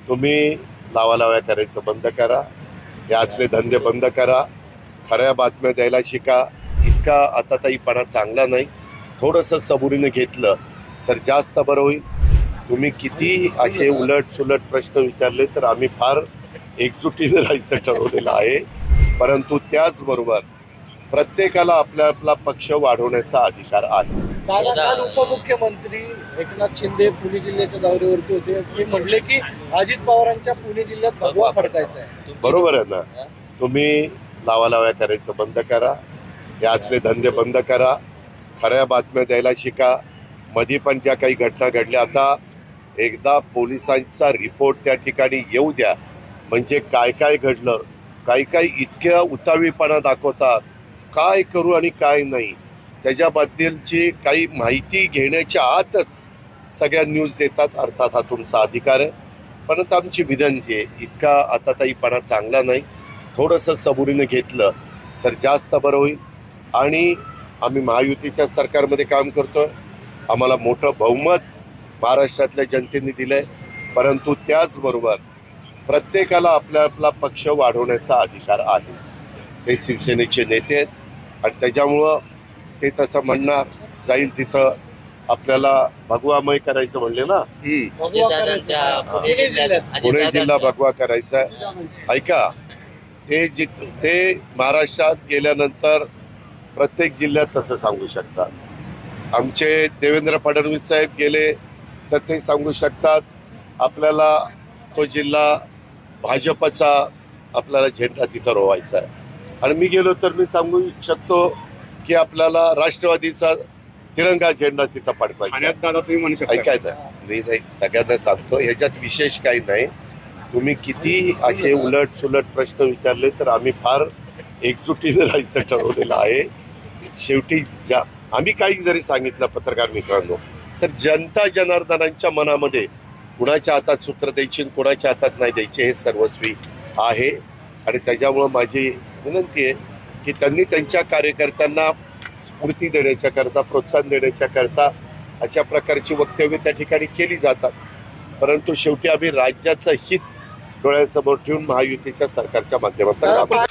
तुम्ही लावालाव्या करायचं बंद करा, हे असले धंदे बंद करा, खऱ्या बातम्या द्यायला शिका. इतका आताताईपणा चांगला नाही. थोडंसं सबुरीने घेतलं तर जास्त बरं होईल. तुम्ही किती असे उलट सुलट प्रश्न विचारले तर आम्ही फार एकजुटीने राहायचं ठरवलेलं आहे. परंतु त्याचबरोबर प्रत्येकाला आपला आपला पक्ष वाढवण्याचा अधिकार आहे. काल उपमुख्यमंत्री एकनाथ शिंदे पुणे जिल्ह्याच्या दौऱ्यावरती होते. ते म्हणले की अजित पवारांच्या पुणे जिल्ह्यात भगवा फडकायचा आहे. बरोबर आहे ना. तुम्ही लावालाव्या करायचं बंद करा, हे असले धंदे बंद करा, खऱ्या बातम्या द्यायला शिका. मध्ये पण ज्या काही घटना घडल्या, आता एकदा पोलिसांचा रिपोर्ट त्या ठिकाणी येऊ द्या. म्हणजे काय काय घडलं, काही इतक्या उतावीळपणा दाखवतात, काय करू आणि काय नाही त्याच्याबद्दलची काही माहिती घेण्याच्या आतच सगळ्या न्यूज देतात. अर्थात हा तुमचा अधिकार आहे, परंतु आमची विनंती आहे, इतका आताताईपणा चांगला नाही. थोडंसं सबुरीने घेतलं तर जास्त बरं होईल. आणि आम्ही महायुतीच्या सरकारमध्ये काम करतोय. आम्हाला मोठं बहुमत महाराष्ट्रातल्या जनतेने दिलंय. परंतु त्याचबरोबर प्रत्येकाला आपला आपला पक्ष वाढवण्याचा अधिकार आहे. ते शिवसेनेचे नेते आहेत आणि त्याच्यामुळं ते तसं म्हणणार, जाईल तिथं आपल्याला भगवामय करायचं म्हणले ना, पुणे जिल्हा भगवा करायचा आहे. ऐका, ते महाराष्ट्रात गेल्यानंतर प्रत्येक जिल्ह्यात तसं सांगू शकतात. आमचे देवेंद्र फडणवीस साहेब गेले तर ते सांगू शकतात आपल्याला तो जिल्हा भाजपचा आपल्याला झेंडा तिथं रोवायचा आहे. आणि मी गेलो तर मी सांगू शकतो की आपल्याला राष्ट्रवादीचा तिरंगा झेंडा तिथं फडकवायचा. ऐकायचं मी नाही, सगळ्यांना सांगतो, ह्याच्यात विशेष काही नाही. तुम्ही किती असे उलट सुलट प्रश्न विचारले तर आम्ही फार एकजुटीने राहायचं ठरवलेलं आहे. शेवटी आम्ही काही जरी सांगितलं पत्रकार मित्रांनो, तर जनता जनार्दनांच्या मनामध्ये कुणाच्या हातात सूत्र द्यायची आणि कुणाच्या हातात नाही द्यायचे हे सर्वस्वी आहे. आणि त्याच्यामुळं माझी विनंती आहे की त्यांनी त्यांच्या कार्यकर्त्यांना स्फूर्ती देण्याच्या करता, प्रोत्साहन देण्याच्या करता अशा प्रकारची वक्तव्य त्या ठिकाणी केली जातात. परंतु शेवटी आम्ही राज्याचं हित डोळ्यासमोर ठेवून महायुतीच्या सरकारच्या माध्यमातून